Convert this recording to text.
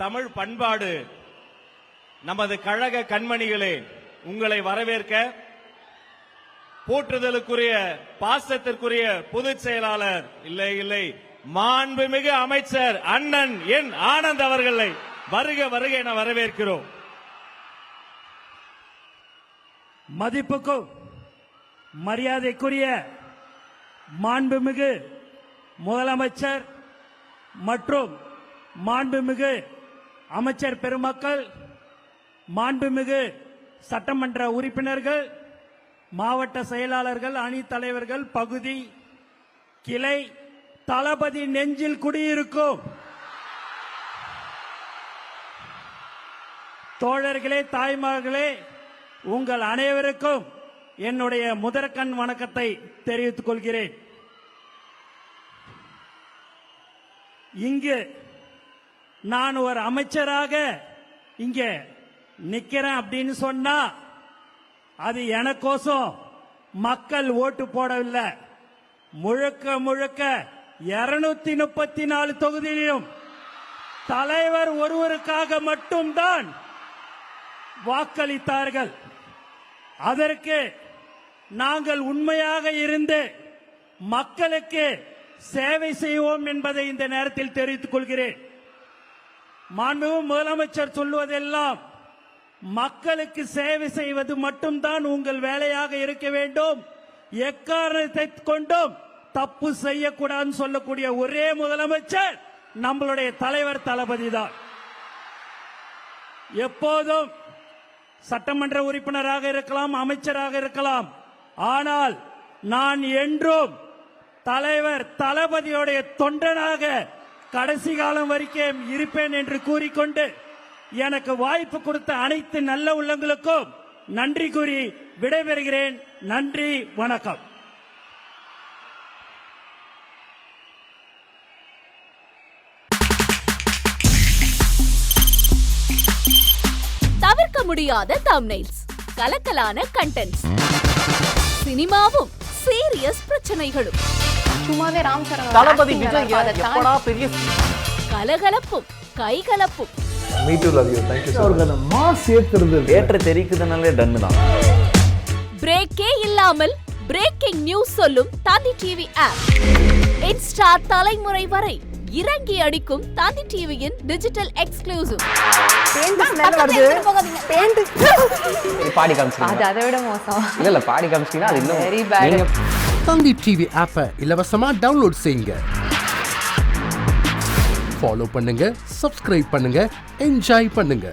தமிழ் பண்பாடு நமது கழக கண்மணிகளே, உங்களை வரவேற்க போற்றுதலுக்குரிய பாசத்திற்குரிய பொதுச் செயலாளர் இல்லை மாண்புமிகு அமைச்சர் அண்ணன் என் ஆனந்த் அவர்களை வருக வருக என வரவேற்கிறோம். மதிப்புக்கும் மரியாதைக்குரிய மாண்புமிகு முதலமைச்சர் மற்றும் மாண்புமிகு அமைச்சர் பெருமக்கள், மாண்புமிகு சட்டமன்ற உறுப்பினர்கள், மாவட்ட செயலாளர்கள், அணி தலைவர்கள், பகுதி கிளை தளபதி நெஞ்சில் குடியிருக்கும் தோழர்களே, தாய்மார்களே, உங்கள் அனைவருக்கும் என்னுடைய முதற்கண் வணக்கத்தை தெரிவித்துக் கொள்கிறேன். இங்கு நான் ஒரு அமைச்சராக இங்கே நிக்கிறேன் அப்படின்னு சொன்னா அது எனக்கோசம் மக்கள் ஓட்டு போடவில்லை. முழுக்க முழுக்க 234 தொகுதியிலும் தலைவர் ஒருவருக்காக மட்டும்தான் வாக்களித்தார்கள். அதற்கு நாங்கள் உண்மையாக இருந்து மக்களுக்கு சேவை செய்வோம் என்பதை இந்த நேரத்தில் தெரிவித்துக் கொள்கிறேன். மாண்புமிகு முதலமைச்சர் சொல்வதெல்லாம் மக்களுக்கு சேவை செய்வது மட்டும்தான் உங்கள் வேலையாக இருக்க வேண்டும், எக்காரணத்தை கொண்டும் தப்பு செய்யக்கூடாதுன்னு சொல்லக்கூடிய ஒரே முதலமைச்சர் நம்மளுடைய தலைவர் தளபதி தான். எப்போதும் சட்டமன்ற உறுப்பினராக இருக்கலாம், அமைச்சராக இருக்கலாம், ஆனால் நான் என்றும் தலைவர் தளபதியுடைய தொண்டனாக கடைசி காலம் வரைக்கும் இருப்பேன் என்று கூறிக்கொண்டு எனக்கு வாய்ப்பு கொடுத்த அனைத்து நல்ல உள்ளங்களுக்கும் நன்றி கூறி விடைபெறுகிறேன். நன்றி, வணக்கம். தவிர்க்க முடியாத தம்ப்நெயில்ஸ், கலக்கலான கண்டென்ட்ஸ், சினிமாவும் சீரியஸ் பிரச்சனைகளும், சும்மாவே ராம் சரண் தளபதி விஜய் எப்படா பெரிய கலகலப்பும் கைகலப்பும், me too love you thank you அவர்கள் மாஸ் ஏத்துறது ஏற்ற தெரிக்குதுனாலே டன்னு தான். பிரேக்கே இல்லாமல் பிரேக்கிங் நியூஸ் சொல்லும் தந்தி டிவி ஆப். இன்ஸ்டா தலைமுறை வரை இறங்கி அடிக்கும் தந்தி டிவியின் டிஜிட்டல் எக்ஸ்க்ளூசிவ். பாடி காமிச்சிங்க, அது அதை விட மோசம். இல்ல பாடி காமிச்சிங்கன்னா அது இன்னும் வெரி பேட். தந்தி டிவி ஆப்பை இலவசமா டவுன்லோட் செய்யுங்க, ஃபாலோ பண்ணுங்க, சப்ஸ்கிரைப் பண்ணுங்க, என்ஜாய் பண்ணுங்க.